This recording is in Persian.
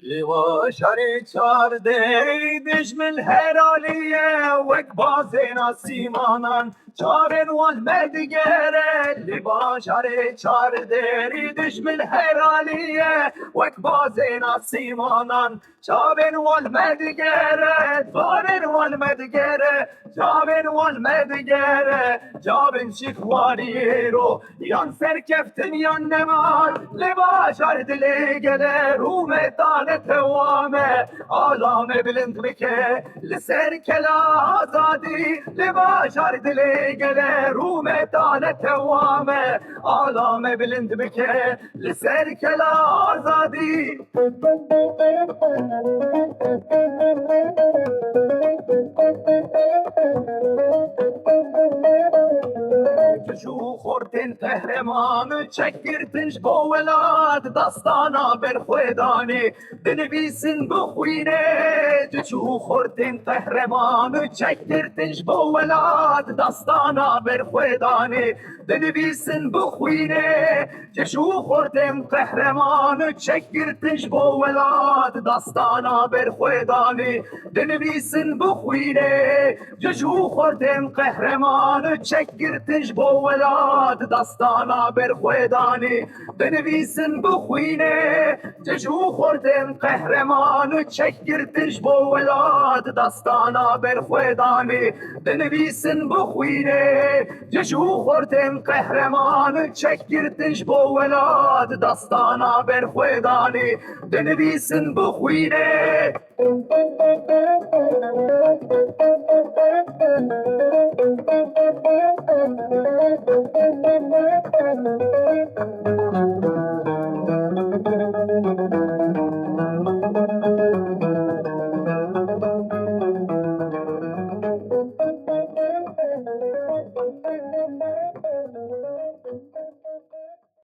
وشری چارده دشمن هرالیه وک بازینا سیمانان چارن والمدگره لباشری چارده دشمن هرالیه وک بازینا سیمانان چارن والمدگره چارن والمدگره جابن والمدگره جابن شکواری رو یان سرکفتن یان نمار لباشر دلی گله رو میدان توامه آلام بلند بکه لسر کلا آزادی لباشر دلی گله رو میدان توامه آلام بلند بکه لسر کلا آزادی جو خوردن قهرمان چکردنش با ولاد داستانا برخویدانی بنویسن بخوینه جو خوردن قهرمان چکردنش با ولاد داستانا برخویدانی بنویسن بخوینه جو خوردن قهرمان چکردنش با ولاد داستانا برخویدانی بنویسن بخوینه جو خوردن قهرمان چکردنش با ولاد داستانا برخویدانی بنویسن بخوینه جو خوردن قهرمان چکردنش با ولاد داستانا برخویدانی بنویسن بخوینه جو خوردن قهرمان چکردنش با ولاد داستانا برخویدانی بنویسن بخوینه Thank you.